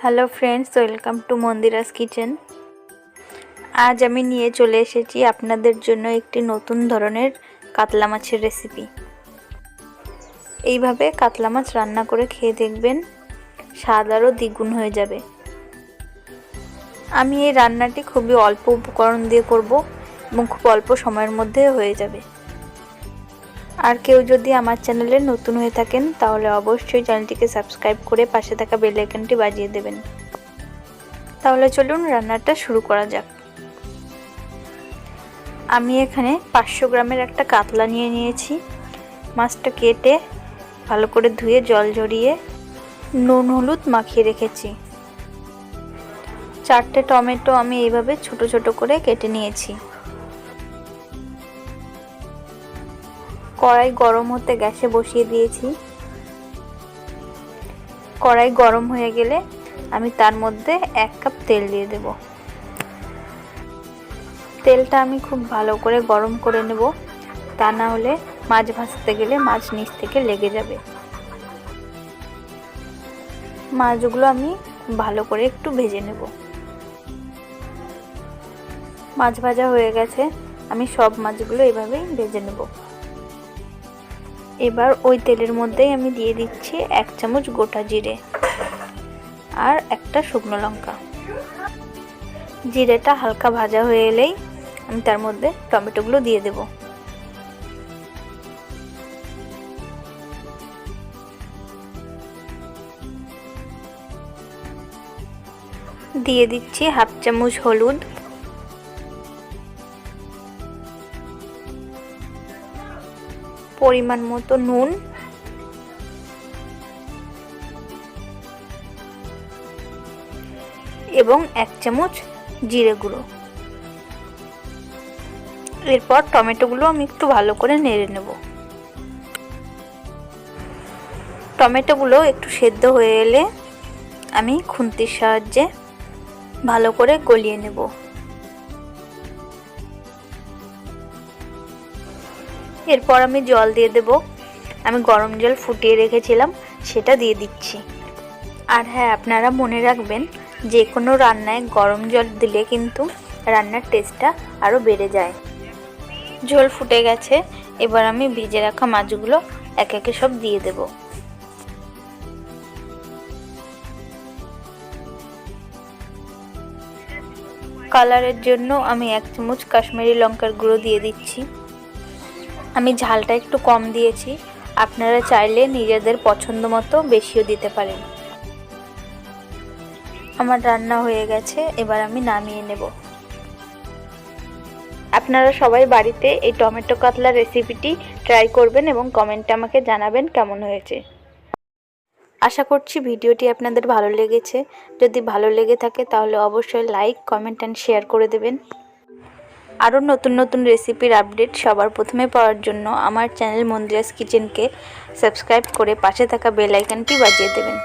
Hello friends, welcome to Mandira's kitchen. আজ আমি নিয়ে চলে এসেছি আপনাদের জন্য একটি নতুন ধরনের কাতলা মাছের রেসিপি। এইভাবে কাতলা মাছ রান্না করে খেয়ে দেখবেন, স্বাদ আরও দ্বিগুণ হয়ে যাবে। আমি এই রান্নাটি খুবই অল্প উপকরণ দিয়ে করব এবং খুব অল্প সময়ের মধ্যে হয়ে যাবে। আর কেউ যদি আমার চ্যানেলে নতুন হয়ে থাকেন তাহলে অবশ্যই চ্যানেলটিকে সাবস্ক্রাইব করে পাশে থাকা বেল আইকনটি বাজিয়ে দেবেন। তাহলে চলুন রান্নাটা শুরু করা যাক। আমি এখানে 500 গ্রামের একটা কাতলা নিয়ে নিয়েছি। মাছটা কেটে ভালো করে ধুয়ে জল ঝরিয়ে নুন হলুদ মাখিয়ে রেখেছি। 4টে টমেটো আমি এইভাবে ছোট ছোট করে কেটে নিয়েছি। কড়াই গরম হতে গ্যাসে বসিয়ে দিয়েছি। কড়াই গরম হয়ে গেলে আমি তার মধ্যে 1 কাপ তেল দিয়ে দেব। তেলটা আমি খুব ভালো করে গরম করে নেব, তা না হলে মাছ ভাজতে গেলে মাছ নিচ থেকে লেগে যাবে। মাছগুলো আমি ভালো করে একটু ভেজে নেব। মাছ ভাজা হয়ে গেছে, আমি সব মাছগুলো এভাবেই ভেজে নেব। এবার ওই তেলের মধ্যেই আমি দিয়ে দিচ্ছি 1 চামচ গোটা জিরে আর একটা শুকনো লঙ্কা। জিরেটা হালকা ভাজা হয়ে এলেই আমি তার মধ্যে টমেটোগুলো দিয়ে দেব। দিয়ে দিচ্ছি 1/2 চামচ হলুদ, পরিমাণ মতো নুন, এবং 1 চামচ জিরে গুঁড়ো। এরপর টমেটোগুলো আমি একটু ভালো করে নেড়ে নেব। টমেটোগুলো একটু সেদ্ধ হয়ে এলে আমি খুন্তির সাহায্যে ভালো করে গলিয়ে নেব। এরপর আমি জল দিয়ে দেব। আমি গরম জল ফুটিয়ে রেখেছিলাম, সেটা দিয়ে দিচ্ছি। আর হ্যাঁ, আপনারা মনে রাখবেন, যে কোনো রান্নায় গরম জল দিলে কিন্তু রান্নার টেস্টটা আরও বেড়ে যায়। ঝোল ফুটে গেছে, এবার আমি ভেজে রাখা মাছগুলো একে একে সব দিয়ে দেব। কালারের জন্য আমি 1 চামচ কাশ্মীরি লঙ্কার গুঁড়ো দিয়ে দিচ্ছি। আমি ঝালটা একটু কম দিয়েছি, আপনারা চাইলে নিজেদের পছন্দ মতো বেশিও দিতে পারেন। আমার রান্না হয়ে গেছে, এবার আমি নামিয়ে নেব। আপনারা সবাই বাড়িতে এই টমেটো কাতলা রেসিপিটি ট্রাই করবেন এবং কমেন্টে আমাকে জানাবেন কেমন হয়েছে। আশা করছি ভিডিওটি আপনাদের ভালো লেগেছে। যদি ভালো লেগে থাকে তাহলে অবশ্যই লাইক, কমেন্ট অ্যান্ড শেয়ার করে দেবেন। আরও নতুন নতুন রেসিপির আপডেট সবার প্রথমে পাওয়ার জন্য আমার চ্যানেল মন্দিরাস কিচেনকে সাবস্ক্রাইব করে পাশে থাকা বেল আইকনটি বাজিয়ে দেবেন।